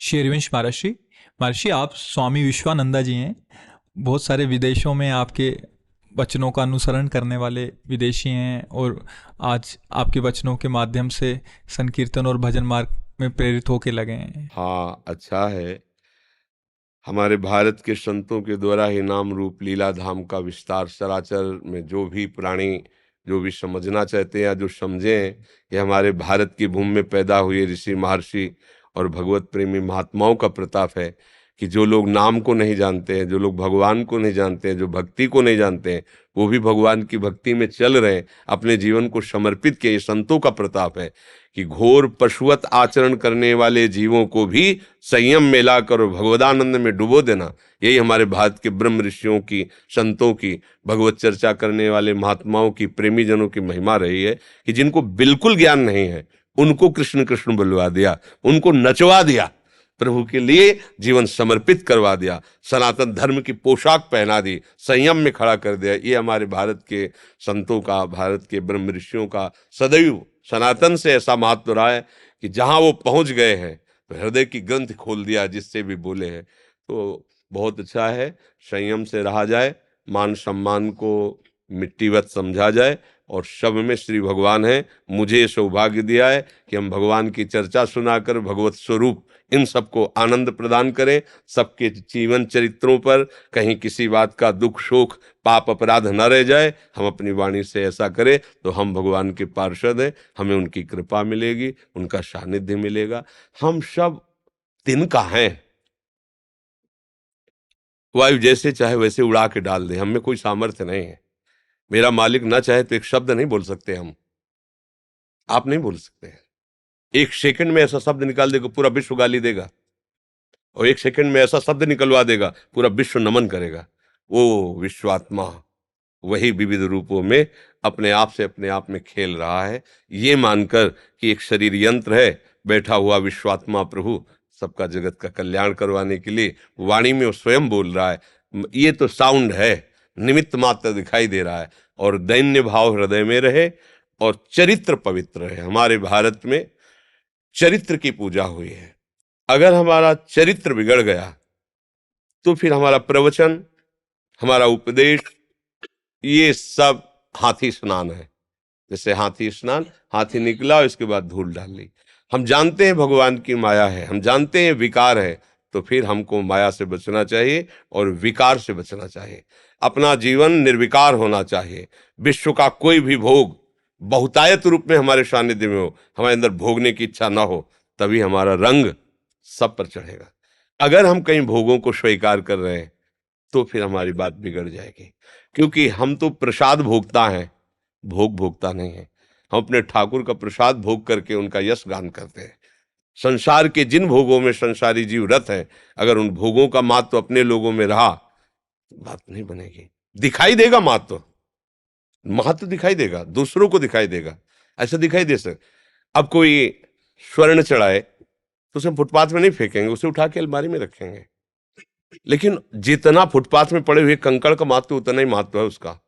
शेरवंश महर्षि। महर्षि, आप स्वामी विश्वानंदा जी हैं। बहुत सारे विदेशों में आपके वचनों का अनुसरण करने वाले विदेशी हैं और आज आपके वचनों के माध्यम से संकीर्तन और भजन मार्ग में प्रेरित होके लगे हैं। हाँ, अच्छा है। हमारे भारत के संतों के द्वारा ही नाम रूप लीला धाम का विस्तार चराचर में जो भी प्राणी जो भी समझना चाहते हैं या जो समझें, ये हमारे भारत की भूमि में पैदा हुए ऋषि महर्षि और भगवत प्रेमी महात्माओं का प्रताप है कि जो लोग नाम को नहीं जानते हैं, जो लोग भगवान को नहीं जानते हैं, जो भक्ति को नहीं जानते हैं, वो भी भगवान की भक्ति में चल रहे हैं, अपने जीवन को समर्पित किए। ये संतों का प्रताप है कि घोर पशुवत आचरण करने वाले जीवों को भी संयम में लाकर और भगवदानंद में डुबो देना, यही हमारे भारत के ब्रह्म ऋषियों की, संतों की, भगवत चर्चा करने वाले महात्माओं की, प्रेमी जनों की महिमा रही है कि जिनको बिल्कुल ज्ञान नहीं है उनको कृष्ण कृष्ण बुलवा दिया, उनको नचवा दिया, प्रभु के लिए जीवन समर्पित करवा दिया, सनातन धर्म की पोशाक पहना दी, संयम में खड़ा कर दिया। ये हमारे भारत के संतों का, भारत के ब्रह्म ऋषियों का सदैव सनातन से ऐसा महत्व रहा है कि जहां वो पहुंच गए हैं तो हृदय की ग्रंथ खोल दिया जिससे भी बोले हैं। तो बहुत अच्छा है, संयम से रहा जाए, मान सम्मान को मिट्टीवत समझा जाए और सब में श्री भगवान है। मुझे सौभाग्य दिया है कि हम भगवान की चर्चा सुनाकर भगवत स्वरूप इन सबको आनंद प्रदान करें। सबके जीवन चरित्रों पर कहीं किसी बात का दुख शोक पाप अपराध न रह जाए, हम अपनी वाणी से ऐसा करें तो हम भगवान के पार्षद हैं, हमें उनकी कृपा मिलेगी, उनका सानिध्य मिलेगा। हम सब तिनका हैं, वायु जैसे चाहे वैसे उड़ा के डाल दे, हम में कोई सामर्थ्य नहीं है। मेरा मालिक ना चाहे तो एक शब्द नहीं बोल सकते हम, आप नहीं बोल सकते हैं। एक सेकंड में ऐसा शब्द निकाल देगा पूरा विश्व गाली देगा, और एक सेकंड में ऐसा शब्द निकलवा देगा पूरा विश्व नमन करेगा। वो विश्वात्मा वही विविध रूपों में अपने आप में खेल रहा है। ये मानकर कि एक शरीर यंत्र है, बैठा हुआ विश्वात्मा प्रभु सबका जगत का कल्याण करवाने के लिए वाणी में वो स्वयं बोल रहा है। ये तो साउंड है, निमित्त मात्र दिखाई दे रहा है। और दैन्य भाव हृदय में रहे और चरित्र पवित्र रहे। हमारे भारत में चरित्र की पूजा हुई है। अगर हमारा चरित्र बिगड़ गया तो फिर हमारा प्रवचन, हमारा उपदेश, ये सब हाथी स्नान है। जैसे हाथी स्नान, हाथी निकला और इसके बाद धूल डाल ली। हम जानते हैं भगवान की माया है, हम जानते हैं विकार है, तो फिर हमको माया से बचना चाहिए और विकार से बचना चाहिए। अपना जीवन निर्विकार होना चाहिए। विश्व का कोई भी भोग बहुतायत रूप में हमारे सानिध्य में हो, हमारे अंदर भोगने की इच्छा ना हो, तभी हमारा रंग सब पर चढ़ेगा। अगर हम कहीं भोगों को स्वीकार कर रहे हैं तो फिर हमारी बात बिगड़ जाएगी, क्योंकि हम तो प्रसाद भोगता हैं, भोग भोगता नहीं है। हम अपने ठाकुर का प्रसाद भोग करके उनका यश गान करते हैं। संसार के जिन भोगों में संसारी जीव रत है, अगर उन भोगों का महत्व अपने लोगों में रहा तो बात नहीं बनेगी। दिखाई देगा महत्व, महत्व दिखाई देगा, दूसरों को दिखाई देगा, ऐसा दिखाई दे सक। अब कोई स्वर्ण चढ़ाए तो उसे फुटपाथ में नहीं फेंकेंगे, उसे उठा के अलमारी में रखेंगे। लेकिन जितना फुटपाथ में पड़े हुए कंकड़ का महत्व उतना ही महत्व है उसका।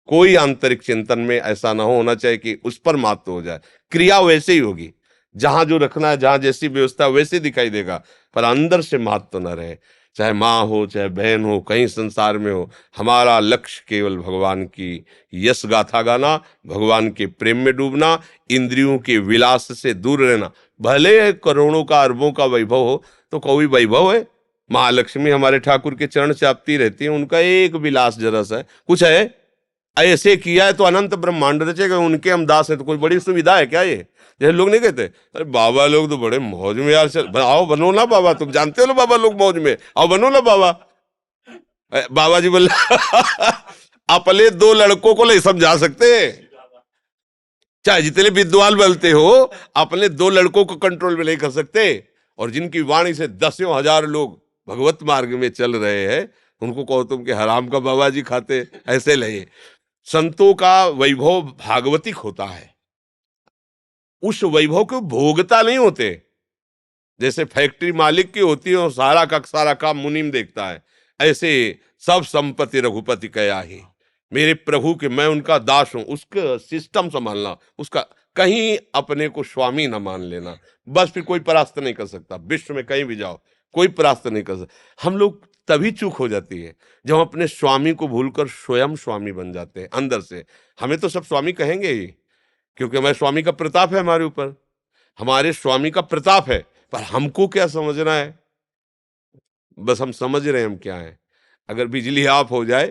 कोई आंतरिक चिंतन में ऐसा ना होना चाहिए कि उस पर महत्व हो जाए। क्रिया वैसे ही होगी, जहां जो रखना है, जहां जैसी व्यवस्था वैसे दिखाई देगा, पर अंदर से महत्व न रहे। चाहे माँ हो, चाहे बहन हो, कहीं संसार में हो, हमारा लक्ष्य केवल भगवान की यश गाथा गाना, भगवान के प्रेम में डूबना, इंद्रियों के विलास से दूर रहना। भले करोड़ों का अरबों का वैभव हो तो कोई वैभव है। महालक्ष्मी हमारे ठाकुर के चरण चापती रहती है, उनका एक विलास जरा सा है, कुछ है ऐसे किया है तो अनंत ब्रह्मांड रचेगा, उनके हम दास है तो कोई बड़ी सुविधा है क्या? ये जैसे लोग नहीं कहते अरे बाबा लोग तो बड़े मौज में यार, चल आओ बनो ना बाबा, तुम जानते हो ना बाबा लोग मौज में, आओ बनो ना बाबा। बाबा जी बोले अपने दो लड़कों को नहीं समझा सकते, चाहे जितने विद्वान बनते हो, अपने दो लड़कों को कंट्रोल में नहीं कर सकते। और जिनकी वाणी से दसियों हजार लोग भगवत मार्ग में चल रहे हैं, उनको कहो तुम के हराम का बाबा जी खाते, ऐसे लगे। संतों का वैभव भागवतिक होता है, उस वैभव को भोगता नहीं होते। जैसे फैक्ट्री मालिक की होती है और सारा का सारा काम मुनीम देखता है, ऐसे सब संपत्ति रघुपति कया ही। मेरे प्रभु के, मैं उनका दास हूं, उसका सिस्टम संभालना, उसका कहीं अपने को स्वामी ना मान लेना, बस फिर कोई परास्त नहीं कर सकता। विश्व में कहीं भी जाओ कोई परास्त नहीं कर सकता। हम लोग तभी चूक हो जाती है जब हम अपने स्वामी को भूलकर स्वयं स्वामी बन जाते हैं अंदर से। हमें तो सब स्वामी कहेंगे ही, क्योंकि हमारे स्वामी का प्रताप है हमारे ऊपर, हमारे स्वामी का प्रताप है। पर हमको क्या समझना है, बस हम समझ रहे हैं हम क्या है। अगर बिजली ऑफ हो जाए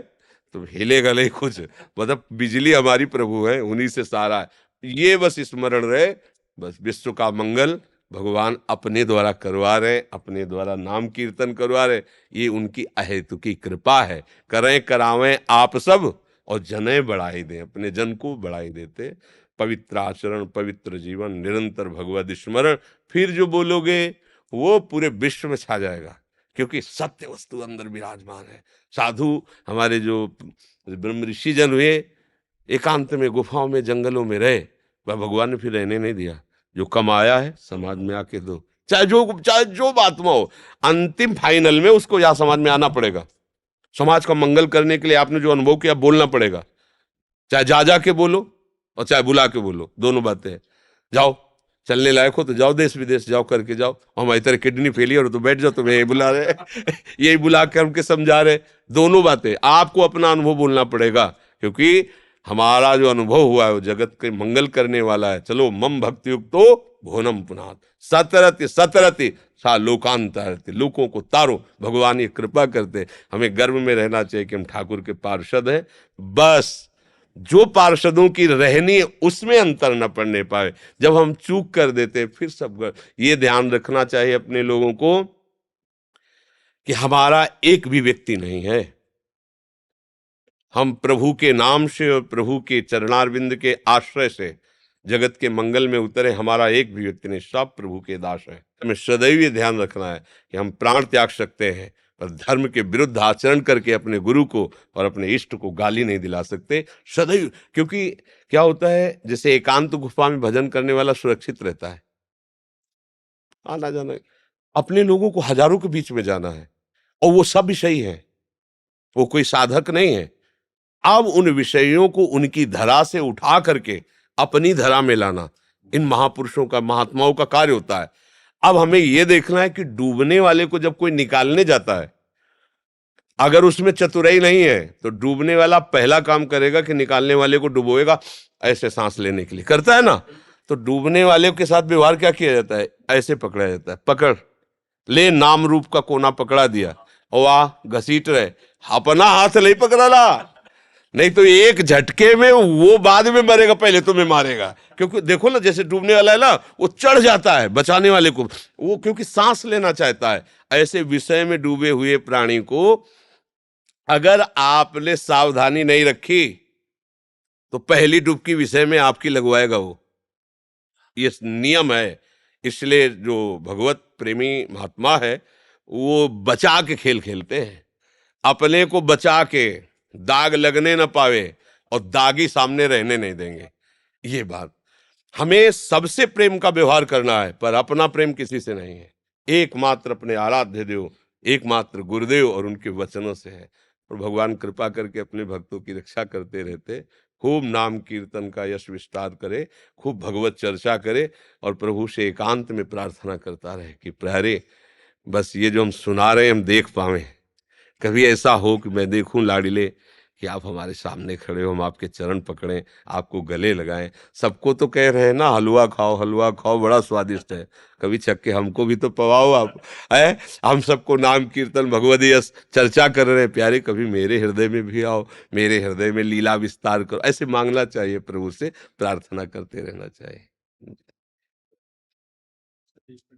तो हिलेगा नहीं कुछ, मतलब बिजली हमारी प्रभु है, उन्हीं से सारा है। ये बस स्मरण रहे, बस विश्व का मंगल भगवान अपने द्वारा करवा रहे, अपने द्वारा नाम कीर्तन करवा रहे। ये उनकी अहेतु की कृपा है। करें करावें आप सब और जने बढ़ाई दें, अपने जन को बढ़ाई देते। पवित्र आचरण, पवित्र जीवन, निरंतर भगवत स्मरण, फिर जो बोलोगे वो पूरे विश्व में छा जाएगा, क्योंकि सत्य वस्तु अंदर विराजमान है। साधु हमारे जो ब्रह्म ऋषि जन हुए, एकांत में गुफाओं में जंगलों में रहे, वह भगवान ने फिर रहने नहीं दिया। जो कमाया है समाज में आके दो, चाहे जो बात में हो, अंतिम फाइनल में उसको या समाज में आना पड़ेगा। समाज का मंगल करने के लिए आपने जो अनुभव किया बोलना पड़ेगा, चाहे जा के बोलो और चाहे बुला के बोलो, दोनों बातें हैं। जाओ, चलने लायक हो तो जाओ, देश विदेश जाओ करके जाओ। और हमारी तरह किडनी फेलियर हो तो बैठ जाओ, तुम्हें यही बुला रहे यही बुला कर हमके समझा रहे। दोनों बातें आपको अपना अनुभव बोलना पड़ेगा, क्योंकि हमारा जो अनुभव हुआ है वो जगत के मंगल करने वाला है। चलो, मम भक्ति युक्तो भुवनम पुनात सतरति सतरति सा लोकांतरति, लोगों को तारो। भगवान ये कृपा करते, हमें गर्व में रहना चाहिए कि हम ठाकुर के पार्षद हैं। बस जो पार्षदों की रहनी है उसमें अंतर न पड़ने पाए। जब हम चूक कर देते फिर सब, ये ध्यान रखना चाहिए अपने लोगों को कि हमारा एक भी व्यक्ति नहीं है। हम प्रभु के नाम से और प्रभु के चरणारविंद के आश्रय से जगत के मंगल में उतरे। हमारा एक भी व्यक्ति नहीं, सब प्रभु के दास है। हमें सदैव ये ध्यान रखना है कि हम प्राण त्याग सकते हैं पर धर्म के विरुद्ध आचरण करके अपने गुरु को और अपने इष्ट को गाली नहीं दिला सकते सदैव। क्योंकि क्या होता है, जैसे एकांत गुफा में भजन करने वाला सुरक्षित रहता है, आना जाना, अपने लोगों को हजारों के बीच में जाना है और वो सब विषयी है, वो कोई साधक नहीं है। अब उन विषयों को उनकी धरा से उठा करके अपनी धरा में लाना इन महापुरुषों का, महात्माओं का कार्य होता है। अब हमें यह देखना है कि डूबने वाले को जब कोई निकालने जाता है, अगर उसमें चतुराई नहीं है तो डूबने वाला पहला काम करेगा कि निकालने वाले को डुबोएगा, ऐसे सांस लेने के लिए करता है ना। तो डूबने वाले के साथ व्यवहार क्या किया जाता है, ऐसे पकड़ा जाता है, पकड़ ले, नाम रूप का कोना पकड़ा दिया और आ घसीट रहे, अपना हाथ नहीं पकड़ा ला, नहीं तो एक झटके में वो बाद में मरेगा, पहले तुम्हें मारेगा। क्योंकि देखो ना, जैसे डूबने वाला है ना, वो चढ़ जाता है बचाने वाले को, वो क्योंकि सांस लेना चाहता है। ऐसे विषय में डूबे हुए प्राणी को अगर आपने सावधानी नहीं रखी तो पहली डुबकी विषय में आपकी लगवाएगा वो, ये नियम है। इसलिए जो भगवत प्रेमी महात्मा है वो बचा के खेल खेलते हैं, अपने को बचा के दाग लगने न पावे और दागी सामने रहने नहीं देंगे। ये बात, हमें सबसे प्रेम का व्यवहार करना है पर अपना प्रेम किसी से नहीं है। एकमात्र अपने आराध्य देव, एकमात्र गुरुदेव और उनके वचनों से है। और भगवान कृपा करके अपने भक्तों की रक्षा करते रहते। खूब नाम कीर्तन का यश विस्तार करे, खूब भगवत चर्चा करे और प्रभु से एकांत में प्रार्थना करता रहे कि प्रहरे बस ये जो हम सुना रहे हैं हम देख पावे। कभी ऐसा हो कि मैं देखूं लाडिले कि आप हमारे सामने खड़े हो, हम आपके चरण पकड़ें, आपको गले लगाएं। सबको तो कह रहे हैं ना हलवा खाओ बड़ा स्वादिष्ट है, कभी छक के हमको भी तो पवाओ आप है। हम सबको नाम कीर्तन भगवत यश चर्चा कर रहे हैं प्यारे, कभी मेरे हृदय में भी आओ, मेरे हृदय में लीला विस्तार करो। ऐसे मांगना चाहिए, प्रभु से प्रार्थना करते रहना चाहिए।